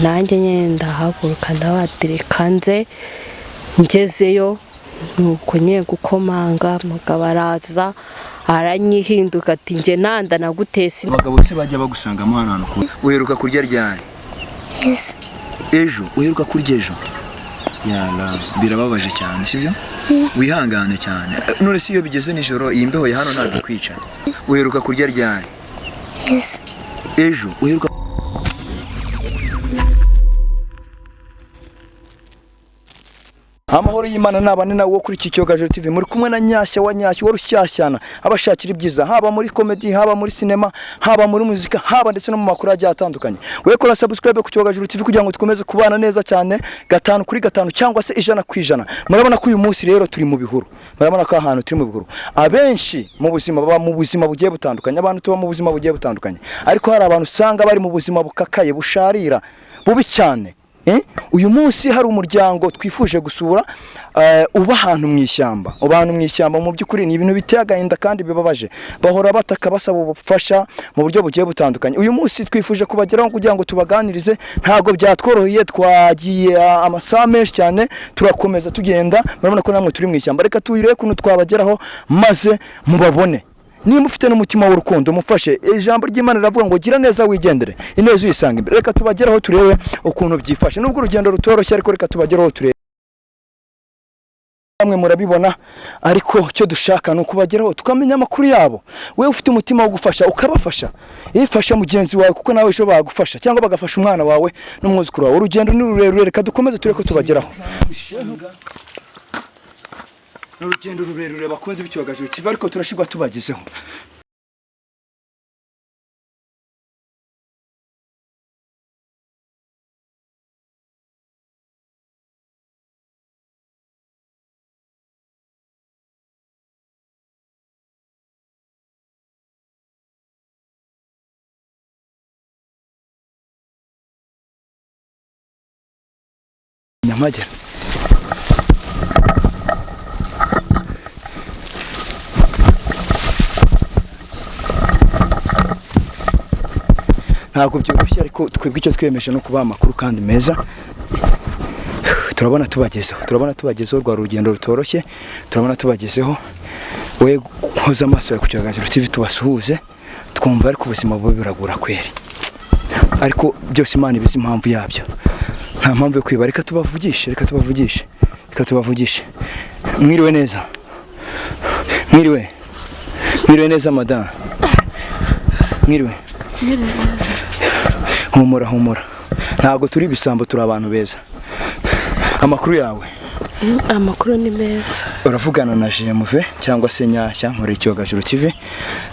nanjye nyine ndahaguruka ndabatereka nze ngezeyo nuko nyine gukomanga mugabo araza aranyihinduka ati nge nanda nagutese. Abagabo se bajya bagusangamo hano uheruka kurya ryari? Ejo uheruka kurya ejo? Yala birababaje cyane sibyo? Wihangane cyane. None si iyo bigeze nijoro iyi mbeho ya hano ntabwo kwica. Uheruka kurya ryari? Ejo uheruka Amahoro y'Imana nabane nawe wo kuri ICYOGAJURU TV muri kumwe na Nyashya wa Nyashya wo rushyashyana abashakira ibyiza haba muri comedy haba muri cinema haba muri muzika haba ndetse no mu makuru agiye atandukanye. We kora subscribe ku ICYOGAJURU TV kugira ngo dukomeze kubana neza cyane 5 kuri 5 cyangwa se 100 ku 100. Murabona ko uyu munsi rero turi mu bihuru. Murabona ko ahantu turi mu bihuru. Abenshi mu buzima baba mu buzima bugiye butandukanye, abantu tuba mu buzima bugiye butandukanye. Ariko hari abantu usanga bari mu buzima bukakaye busharira bubi cyane. Uyu munsi hari umuryango twifuje gusura uba ahantu mwishyamba. Abantu mwishyamba mu by'ukuri ni ibintu biteye agahinda kandi bibabaje. Bahora bataka basaba ubufasha mu buryo bugiye butandukanye. Uyu munsi twifuje kubageraho kugira ngo tubaganirize, ntago byatworoheye, twagiye amasaha menshi cyane turakomeza tugenda. Murabona ko namwe turi mwishyamba. Reka tuyire kuntu twabageraho maze mubabone. Niba ufite n'umutima w'urukundo mufashe. Ijambo ry'Imana riravuga ngo gira neza wigendere ineza uyisanga imbere. Reka tubageraho turebe ukuntu byifashe. Nubwo urugendo rutoroshye ariko reka tubageraho turebe. Bamwe murabibona ariko cyo dushaka no kubageraho tukamenya amakuru yabo. Wewe ufite umutima wo gufasha ukabafasha. Ifasha mugenzi wawe kuko nawe ejo bagufasha cyangwa bagafasha umwana wawe n'umwuzukuru wawe. Urugendo ni rurerure, reka dukomeze turebe ko tubageraho. N'urugendo rurerure bakunze b'icyogajuru TV ariko turashirwa tubagezeho. Nyamagera ntabwo byoroshye ariko twebwe icyo twiyemeje no kuba amakuru kandi meza. Turabona tubagezeho rwa rugendo rutoroshye. Turabona tubagezeho. We koza amaso ya ICYOGAJURU TV tubasuhuze twumva ariko ubuzima bwo biragura kweri. Ariko byose Imana ibizi impamvu yabyo. Nta mpamvu yo kwiba. Reka tubavugishe. Mwiriwe neza. Mwiriwe neza madame. Mwiriwe. Humura. Ntabwo turi bisambo, turi abantu beza. Amakuru yawe? Amakuru ni meza. Uravugana na JMV cyangwa se Nyashya muri ICYOGAJURU TV.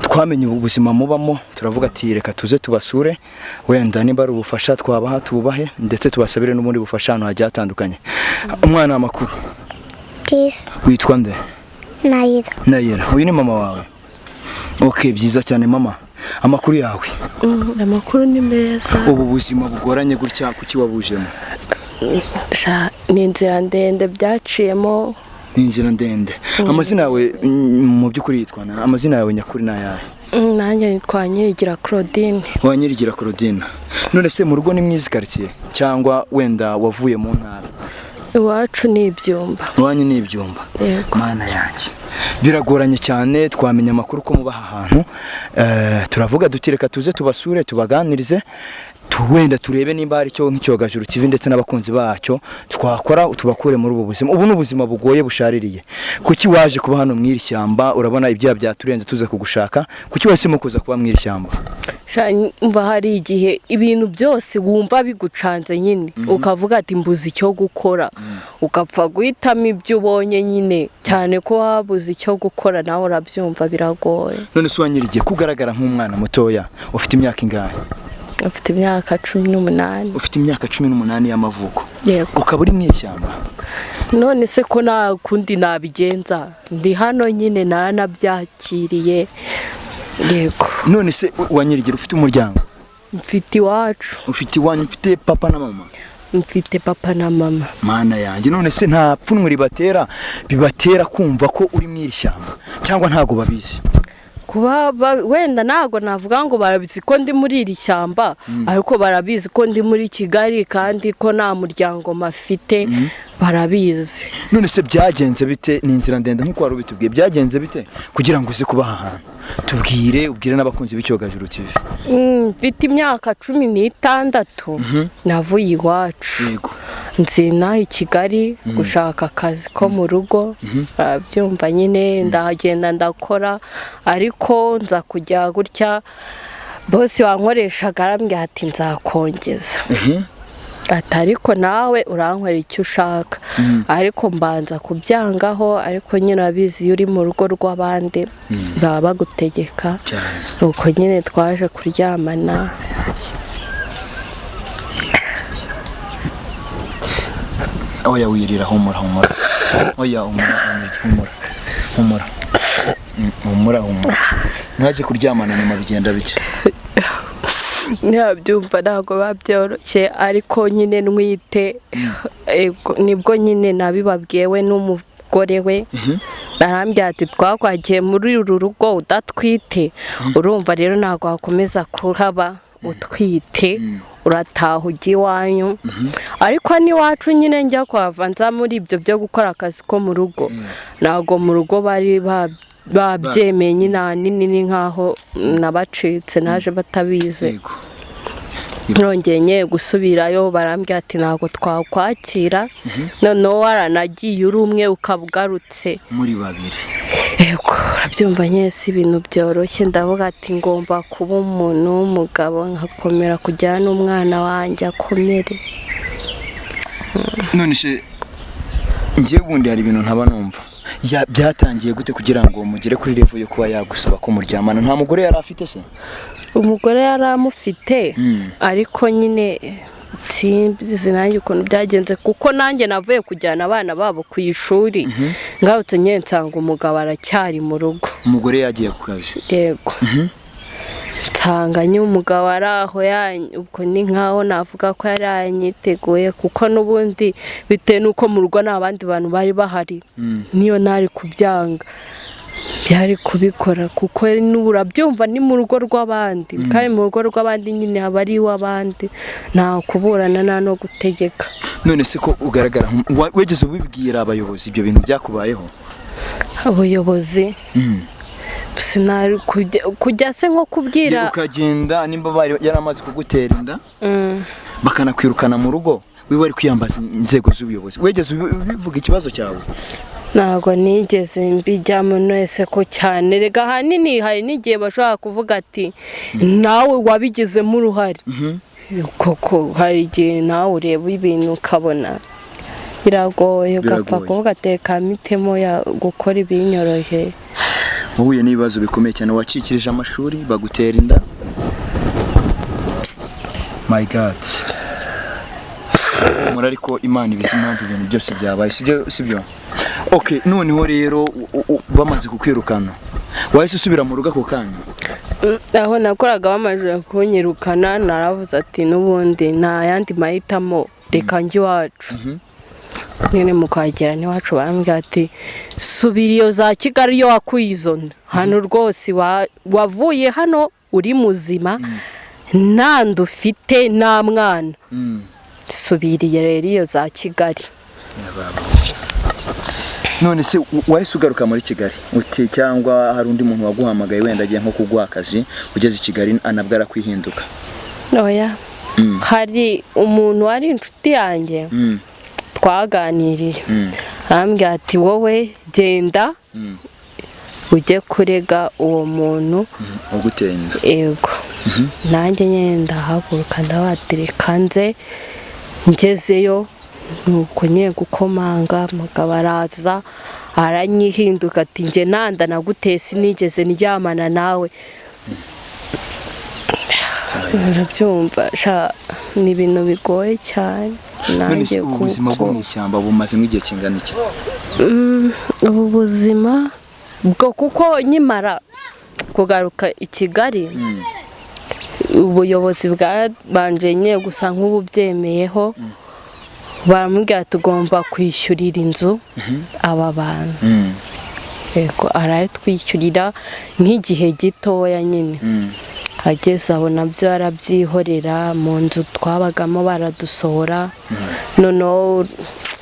Twamenye ubuzima mubamo, turavuga ati reka tuze tubasure. Wenda niba ari ubufasha twabaha tububahe ndetse tubasabire n'ubundi bufasha hano hagiye atandukanye. Umwana amakuru? Yes. Witwa nde? Nayira. Uyu ni mama wawe? Okay, byiza cyane mama. Amakuru yawe? Amakuru ni meza. Ubu buzima bugoranye gutya kuki wabujemo? Ni inzira ndende byaciyemo. Ni inzira ndende. Amazina yawe mu by'ukuri yitwana? Amazina yawe nyakuri nayahe? Nanjye nitwa Nyirigira Claudine. Wa Nyirigira Claudine. None se mu rugo ni mwizi quartier cyangwa wenda wavuye mu ntara? Iwacu ni ibyumba. Wanyu ni ibyumba. Mana yanjye. Biragoranye cyane twamenya amakuru ko mubaha ahantu. Turavuga dutireka tuze tubasure tubaganirize. Wenda turebe nimba ari cyo ICYOGAJURU TV ndetse n'abakunzi bacyo twakora tubakure muri ubu buzima. Ubu n'ubuzima bugoye bushaririye. Kuki waje kuba hano mwiri shyamba? Urabona ibya byaturenze tuze kugushaka. Kuki wasimo kuza kuba mwiri shyamba? Mva hari igihe ibintu byose wumva bigucanze nyine ukavuga ati mbuze icyo gukora ukapfa guhitamo ibyo ubonye nyine cyane ko wabuze icyo gukora nawe urabyumva biragoye. None se wanyirigiye kugaragara nk'umwana mutoya ufite imyaka ingahe? Ufite imyaka 18. Ufite imyaka 18 y'amavuko. Yego. Ukaba uri mwishyamba. None se ko nta kundi nabigenza ndi hano nyine naranabyakiriye. Yego. None se wanyirigira ufite umuryango? Mfite iwacu. Ufite iwanyu, mfite papa na mama? Mfite papa na mama. Mana yanjye, none se nta pfunwe bibatera kumva ko uri mwishyamba cyangwa ntago babizi? kuba wenda ntago navuga ngo barabizi ko ndi muri iri shyamba ariko barabizi ko ndi muri Kigali kandi ko nta muryango mafite barabizi. None se byagenze bite? Ni inzira ndende nkuko wari ubitubwiye, byagenze bite kugira ngo uze kubaha ahantu? Tubwire, ubwire n'abakunzi b'Icyogajuru TV. Mfite imyaka 16 navuye iwacu. Yego. Nzina i Kigali gushaka akazi ko mu rugo, barabyumva nyine ndagenda ndakora, ariko nza kujya gutya bosi wankoreshaga arambwira ati nzakongeza. Ariko nawe urankorera icyo ushaka, ariko mbanza kubyangaho, ariko nyine abizi uri mu rugo rw'abandi baba bagutegeka, nuko nyine twaje kuryamana. Oya wirira, humura. Oya humura. Mwaje kuryamana nyuma bigenda bike? Ntabyumva ntago babyoroshye, ariko nyine nwite nibwo nyine nabibabwiwe n'umugore we. Arambwira ati twakwagiye muri uru rugo udatwite, urumva rero ntago wakomeza kuhaba utwite, urataha ujya iwanyu. Ariko n'iwacu nyine njya kwava nza muri ibyo byo gukora akazi ko mu rugo, ntago mu rugo bari babyemeye nyine nini nkaho nabacitse naje batabize. Nongeye gusubirayo barambwira ati ntago twakwakira, noneho waranagiye uri umwe ukabugarutse muri babiri. Yego, urabyumva nyine si ibintu byoroshye, ndavuga ati ngomba kuba umuntu w'umugabo nkakomera kujyana n'umwana wanjye akomere. None se ngiye bundi hari ibintu ntaba numva. Byatangiye gute kugira ngo mugere kuri level yo kuba yagusaba ko muryamana? Nta mugore yari afite se? Umugore yari amufite, ariko nyine sinzi nanjye ukuntu byagenze, kuko nanjye navuye kujyana abana babo ku ishuri, ngarutse nyine nsanga umugabo aracyari mu rugo. Umugore yagiye ku kazi? Yego. Nsanga umugabo ari aho, ubwo ni nkaho navuga ko yari yanyiteguye, kuko n'ubundi bitewe n'uko mu rugo n'abandi bantu bari bahari, niyo ntari kubyanga byari kubikora, kuko urabyumva ni mu rugo rw'abandi, kandi mu rugo rw'abandi nyine haba ari iw'abandi, nta kuburana nta no gutegeka. None se ko ugaragara wegeze ubibwira abayobozi ibyo bintu byakubayeho? Abayobozi sinari kujya se nko kubwira, ukagenda nimba bari yaramaze kugutera inda bakanakwirukana mu rugo, wiwe ari kwiyambaza inzego z'ubuyobozi, wegeze ubivuga ikibazo cyawe? Ntago nigeze mbijyamo nese ko cyane, rega hanini hari n'igihe bashobora kuvuga ati nawe wabigizemo uruhare, koko hari igihe nawe ureba ibintu ukabona biragoye, ugapfa kuvuga teka mitemo ya gukora ibinyoroheye. Uhuye n'ibibazo bikomeye cyane, wacikirije amashuri bagutera inda? My God. Ariko Imana ibizi impamvu ibintu byose byabaye, sibyo? Okay, noneho rero bamaze kukwirukana, wahise usubira mu rugo ako kanya? Aho nakoraga bamaze kunyirukana, naravuze ati n'ubundi nta yandi mahitamo, reka njye iwacu. Nyine mukagera n'iwacu barambwira ati subira iyo za Kigali yo wakuye izo nda, hano rwose wavuye hano uri muzima, nta nda ufite nta mwana, subiriye rero iyo za Kigali. None se wahise ugaruka muri Kigali uti, cyangwa hari undi muntu waguhamagaye wenda agiye nko kuguha akazi ugeze i Kigali anabwara kwihinduka? Oya, hari umuntu wari inshuti yanjye twaganiriye, arambwira ati wowe genda ujye kurega uwo muntu uguteye inda. Yego. Nanjye nyine ndahaguruka ndabatereka nze, ngezeyo nuko nyine gukomanga, umugabo araza aranyihinduka ati njye nanda naguteye sinigeze ndyamana nawe. Urabyumva ni ibintu bigoye cyane. Nanjye ubuzima bwo mu ishyamba bumaze igihe kingana iki? Ubu buzima bwo kuko nyimara kugaruka i Kigali, ubuyobozi bwabanje nyine gusa nk'ububyemeyeho, baramubwira tugomba kwishyurira inzu aba bantu. yego arayatwishyurira nk'igihe gitoya nyine ageze aho nabyo arabyihorera mu nzu twabagamo baradusohora noneho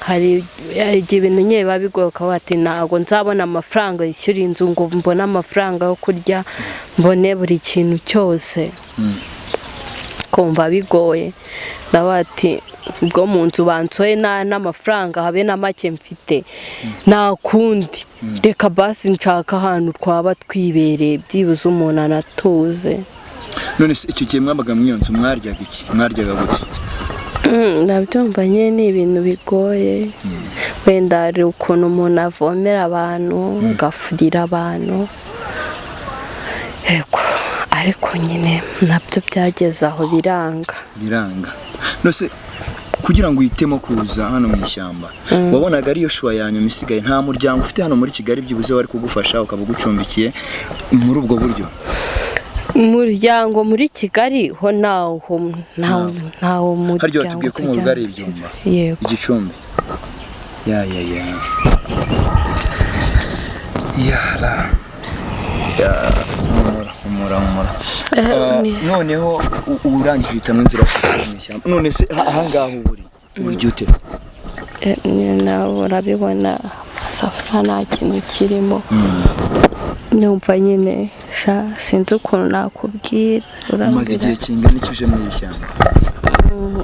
hari igihe ibintu nyine biba bigoye ukavuga ati ntabwo nzabona amafaranga yishyura inzu ngo mbone amafaranga yo kurya mbone buri kintu cyose kumva bigoye ndavuga ati ubwo mu nzu bansoye n'amafaranga habe na make mfite nta kundi reka basi nshaka ahantu twaba twibereye byibuze umuntu anatuze. None se icyo gihe mwabaga mu iyo nzu mwaryaga iki mwaryaga gute? Nabyumva nyine ni ibintu bigoye wenda hari ukuntu umuntu avomera abantu agafurira abantu yego ariko nyine nabyo byageze aho biranga. Nose kugira ngo uhitemo kuza hano mu ishyamba wabonaga ariyo shuwa yanyuma isigaye nta muryango ufite hano muri Kigali byibuze wari kugufasha ukaba ugucumbikiye muri ubwo buryo? Umuryango muri Kigali ho ntawo muryango. Haryo watubwiye ko mu rugo ari ibyumba igicumbi umura noneho urangije uhitamo inzira mu ishyamba. None se ahangaha uri ute? Nawe urabibona amasafuriya nta kintu kirimo numva nyine sinzi ukuntu nakubwira. Umaze igihe kingana iki uje mu ishyamba?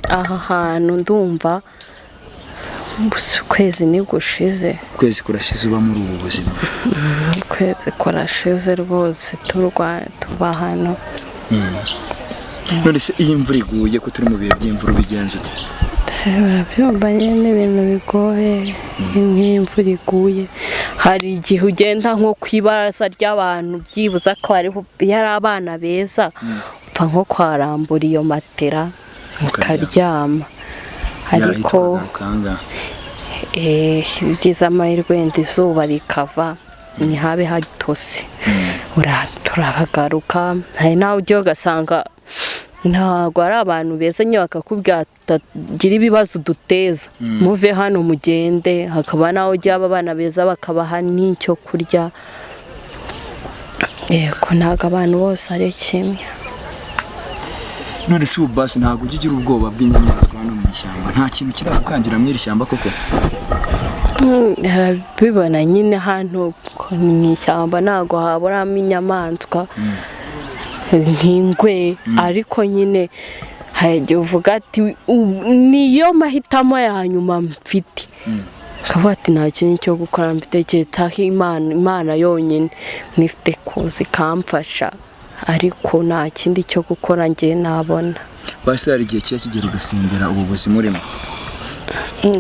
Aha hantu ndumva ukwezi nigushize. Ukwezi kurashize uba muri ubu buzima? Ukwezi kurashize rwose tuba hano. None se iyi imvura iguye ko turi mu bihe by'imvura ubigenza ute? Urabyumva nyine ibintu bigoye nk'imvura iguye hari igihe ugenda nko ku ibaraza ry'abantu byibuza ko yari abana beza upfa nko kwarambura iyo matera ukaryama ariko byiza amahirwe wenda izuba rikava ntihabe hatose turahagaruka. hari nawe ujya ugasanga ntabwo ari abantu beza nyine bakakubwira tutagira ibibazo duteza muve hano mugende. hakaba nawe ujya abana beza bakabaha n'icyo kurya. yego ntabwo abantu bose ari kimwe. None se ubu basi ntabwo ujya ugira ubwoba bw'inyamaswa hano mu ishyamba? Nta kintu kiragukangira mu iri shyamba koko? Bibona nyine hano mu ishyamba ntabwo haburamo inyamaswa nk'ingwe ariko nyine hari uvuga ati niyo mahitamo ya nyuma mfite kavuga ati nta kintu cyo gukora mfite cyetse Imana yonyine nifite kuzi kamfasha ariko nta kindi cyo gukora ngiye nabona. Basi hari igihe kigera ugasengera ubu buzima urimo?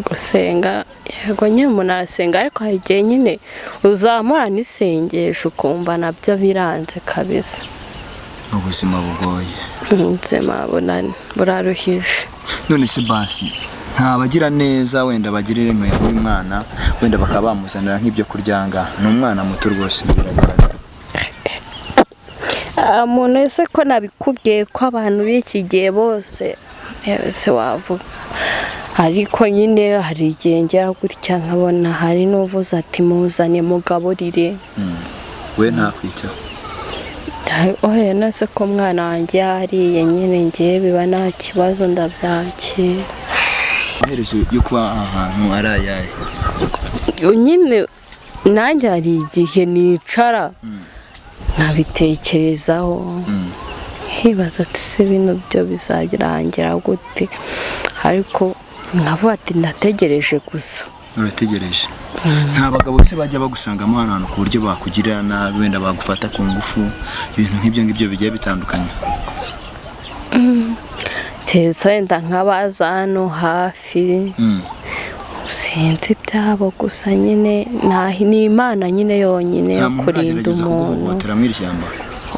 Gusenga yego nyine umuntu arasenga ariko hari igihe nyine uzamura n'isengesho ukumva nabyo biranze kabisa. Ubuzima bugoye. Ubuzima buraruhije. None se basi ntabagira neza wenda bagirire impuhwe uyu mwana wenda bakaba bamuzanira nk'ibyo kuryanga? Ni umwana muto rwose biragaragara. Umuntu wese ko nabikubwiye ko abantu b'iki gihe bose se wavuga ariko nyine hari igihe ngera gutya nkabona hari n'uvuze ati muzane mugaburire. We ntakwitaho? Oya nase ko umwana wanjye yariye nyine ngiye biba nta kibazo ndabyakira. Iherezo yo kuba ahantu ari ayahe? Nyine nanjye hari igihe nicara nkabitekerezaho nkibaza ati se bino byo bizarangira gute ariko nkavuga ati ndategereje gusa. Urategereje? Nta bagabo se bajya bagusangamo hano ku buryo bakugirira nabi wenda bagufata ku ngufu ibintu nk'ibyo bigiye bitandukanye? Wenda nk'abaza hano hafi sinzi ibyabo gusa nyine ni Imana nyine yonyine yo kurinda umuntu.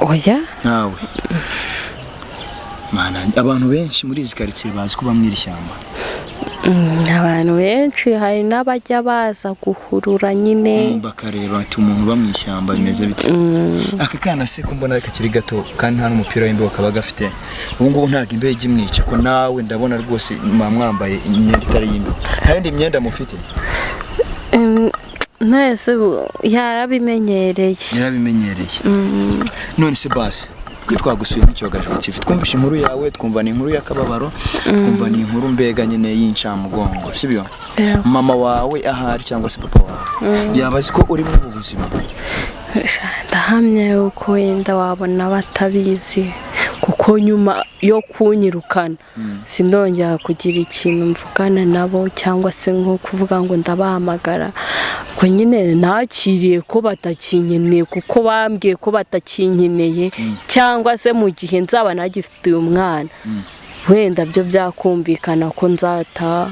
Oya nawe Mana abantu benshi muri izi quartier bazi kuba mu iri shyamba. Abantu benshi hari n'abajya baza guhurura nyine bakareba ati umuntu uba mu ishyamba bimeze bite. Aka kana se ko mbona kakiri gato kandi nta n'umupira w'imbeho kaba gafite. Ubu ngubu ntago imbeho igimwica ko nawe ndabona rwose mwambaye imyenda itari y'imbeho. Nta yindi myenda mufite? Nese yarabimenyereye. None se basi twe twagusuye nk'icyogajuru TV twumvishe inkuru yawe twumva ni inkuru y'akababaro twumva ni inkuru mbega nyine y'incamugongo sibyo mama wawe ahari cyangwa se papa wawe yabazi ko uri mu buzima ndahamya yuko wenda wabona batabizi kuko nyuma yo kunyirukana sindongera kugira ikintu mvugana nabo cyangwa se nko kuvuga ngo ndabahamagara ko nyine nakiriye ko batakinyeneye kuko bambwiye ko batakinyeneye cyangwa se mu gihe nzaba nagifitiye umwana wenda byo byakumvikana ko nzata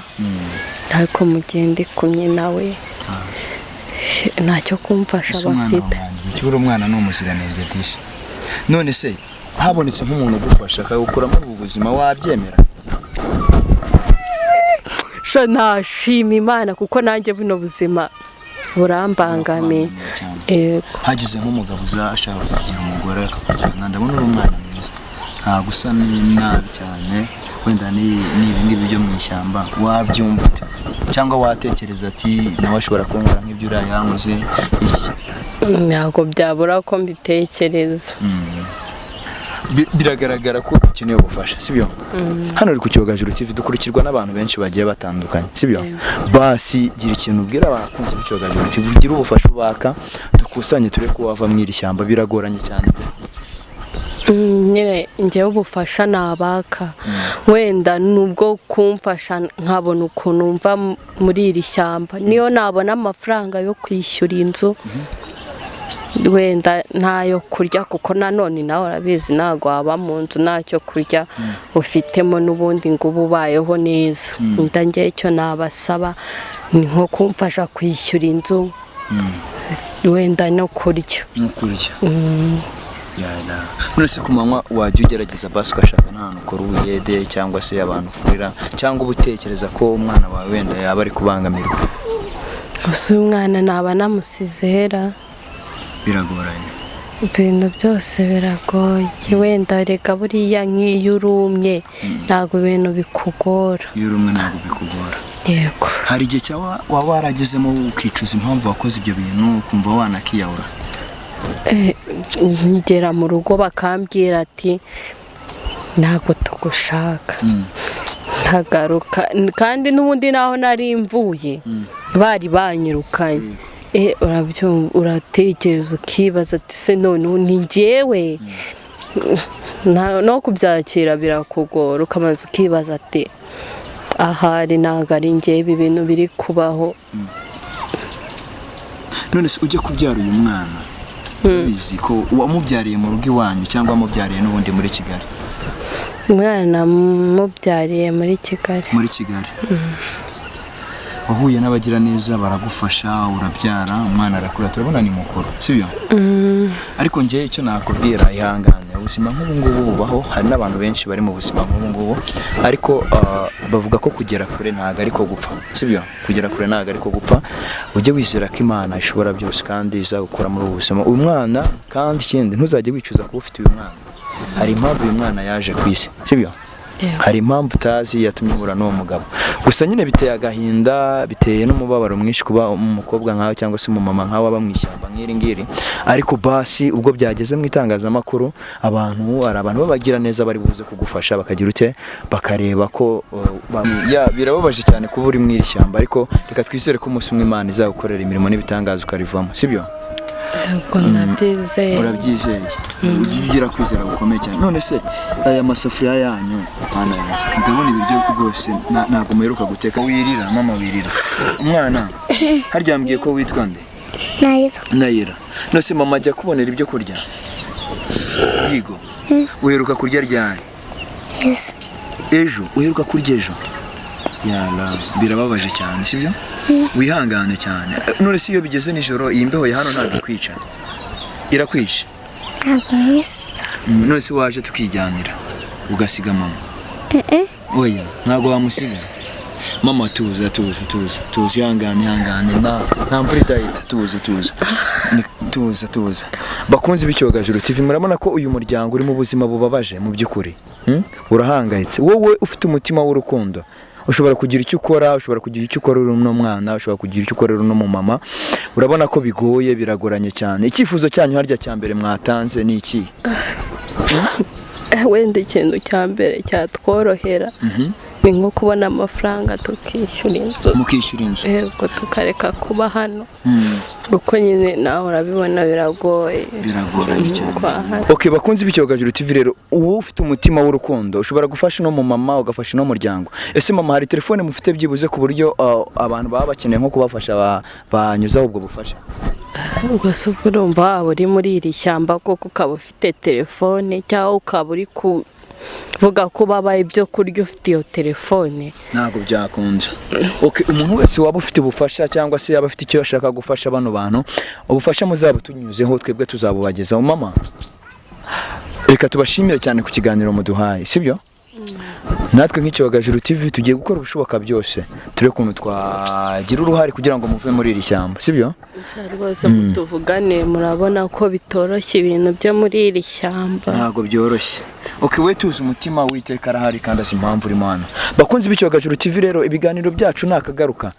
ariko mugende kumwe nawe ntacyo kumfasha bafite ikibura umwana ni umuziranenge dishi none se habonetse nk'umuntu ugufasha akagukuramo ubu buzima wabyemera sho nashima Imana kuko nanjye buno buzima burambangamiye hagize nk'umugabo uzashaka kugira umugore akakujyana ndabona uri umwana mwiza nta gusa nabi cyane wenda ni ibingibi byo mu ishyamba wabyumva ute cyangwa watekereza ati nawe ashobora kunkora nk'ibyo urayankoze iki ntabwo byabura ko mbitekereza biragaragara ko ukeneye ubufasha sibyo hano uri ku Cyogajuru TV dukurikirwa n'abantu benshi bagiye batandukanye sibyo basi gira ikintu ubwira abakunzi b'Icyogajuru TV ugira ubufasha ubaka dukusanye ture ko wava mu iri shyamba biragoranye cyane nyine njyewe ubufasha nabaka wenda nubwo kumfasha nkabona ukuntu mva muri iri shyamba niyo nabona amafaranga yo kwishyura inzu wenda ntayo kurya kuko nanone nawe urabizi ntago waba mu nzu ntacyo kurya ufitemo n'ubundi ngo ubayeho neza ndangiye icyo nabasaba ni nko kumfasha kwishyura inzu wenda no kurya none se ku manywa wajya ugerageza basi ugashaka n'ahantu ukora ubuyede cyangwa se abantu ufurira cyangwa ubutekereza ko umwana wawe wenda yaba ari kubangamirwa gusa uyu mwana naba namusizera biragoranye ibintu byose biragoye wenda reka buriya nk'iyo urumye ntabwo ibintu bikugora yego hari igihe cyawe waba waragezemo ukicuza impamvu wakoze ibyo bintu ukumva wanakiyahura nkigera mu rugo bakambwira ati ntabwo tugushaka ntagaruka kandi n'ubundi naho nari mvuye bari banyirukanye uratekereza ukibaza ati se none ni njyewe no kubyakira birakugora ukamaze ukibaza ati ahari ntabwo ari njyewe ibi bintu biri kubaho none se ujya kubyara uyu mwana ubizi ko wamubyariye mu rugo iwanyu cyangwa wamubyariye n'ubundi muri Kigali umwana namubyariye muri Kigali wahuye n'abagira neza baragufasha urabyara umwana arakura turabona ni mukuru sibyo ariko njye icyo nakubwira ihangane ubuzima nk'ubu ngubu bubaho hari n'abantu benshi bari mu buzima nk'ubu ngubu ariko bavuga ko kugera kure ntago ariko gupfa sibyo kugera kure ntago ariko gupfa ujye wizera ko Imana ishobora byose kandi izagukura muri ubu buzima uyu mwana kandi ikindi ntuzajye wicuza kuba ufite uyu mwana hari impamvu uyu mwana yaje ku isi sibyo hari impamvu utazi yatumye uhura n'uwo mugabo gusa nyine biteye agahinda biteye n'umubabaro mwinshi kuba umukobwa nkawe cyangwa se umumama nkawe aba mu ishyamba nk'iri ngiri ariko basi ubwo byageze mu itangazamakuru hari abantu babagira neza bari buze kugufasha bakagira uke bakareba ko birababaje cyane kuba uri mu iri shyamba ariko reka twizere ko umunsi umwe Imana izagukorera imirimo n'ibitangaza ukarivamo sibyo urabyizeye ugira kwizera gukomeye cyane none se aya masafuriya yanyu mwana yanjye ndabona ibiryo rwose ntabwo muheruka guteka wirira mama wirira umwana haryambwiye ko witwa nde Nayira none se mama ajya kubonera ibyo kurya yigo uheruka kurya ryari ejo uheruka kurya ejo yala birababaje cyane sibyo wihangane cyane none se iyo bigeze nijoro iyi mbeho ya hano ntabwo ikwica irakwica none se waje tukijyanira ugasiga mama oya ntabwo wamusiga mama tuza ihangane nta mvura idahita tuza bakunze b'Icyogajuru TV murabona ko uyu muryango uri mu buzima bubabaje mu by'ukuri urahangayitse wowe ufite umutima w'urukundo ushobora kugira icyo ukora, ushobora kugira icyo ukora uri n'umwana, ushobora kugira icyo ukora uri n'umumama. Urabona ko bigoye, biragoranye cyane. Icyifuzo cyanyu harya cya mbere mwatanze ni iki? Wenda ikintu cya mbere cyatworohera ni nko kubona amafaranga tukishyura inzu, mukishyura inzu, yego tukareka kuba hano kuko nyine nawe urabibona biragoranye cyane. Okay, bakunzi b'Icyogajuru TV rero, uwo ufite umutima w'urukundo ushobora gufasha no mu mama, ugafasha no muryango. Ese mama, hari telefone mufite byibuze ku buryo abantu baba bakeneye nko kubafasha banyuzaho ubwo bufasha? Ubwo se urumva waba uri muri iri shyamba koko ukaba ufite telefone, cyangwa ukaba uri kuvuga ko babaye ibyo kurya ufite iyo telefone? Ntabwo byakunze. Okay, umuntu wese waba ufite ubufasha cyangwa se yaba afite icyo ashaka gufasha bano bantu, ubufasha muzaba tunyuzeho twebwe tuzabubagezaho. Mama, reka tubashimire cyane ku kiganiro muduhaye, sibyo? Natwe nk'Icyogajuru TV tugiye gukora ubushoboka byose turebe ukuntu twagira uruhare kugira ngo muve muri iri shyamba, sibyo? Rwose mutuvugane, murabona ko bitoroshye ibintu byo muri iri shyamba. Ntabwo byoroshye. Okay, we tuzi umutima w'Iteka arahari kandi azi impamvu uri mwana. Bakunzi b'Icyogajuru TV rero, ibiganiro byacu nakagaruka.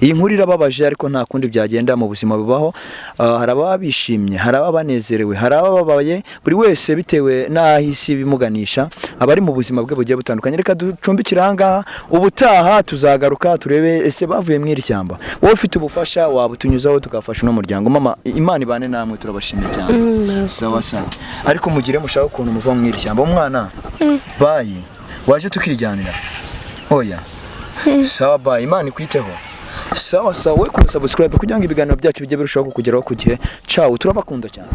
Iyi nkuru irababaje ariko nta kundi byagenda mu buzima bubaho. Hari ababa bishimye, hari ababa banezerewe, hari abababaye, buri wese bitewe n'ahisi bimuganisha. Abari mu buzima bwe bugiye butandukanye. Reka ducumbikira ahangaha, ubutaha tuzagaruka turebe ese bavuye mu iri shyamba. Wowe ufite ubufasha wabutunyuzaho tukafasha no muryango. Mama, Imana ibane namwe, turabashimiye cyane. Sawa sawa. Ariko mugire mushaka ukuntu muva mu iri shyamba. Umwana, bayi, waje tukijyanira? Oya. Sawa bayi, Imana ikwiteho. Sawa sawa, we subscribe kugira ngo ibiganiro byacu bijye birushaho kukugeraho ku gihe. Ciao, turabakunda cyane.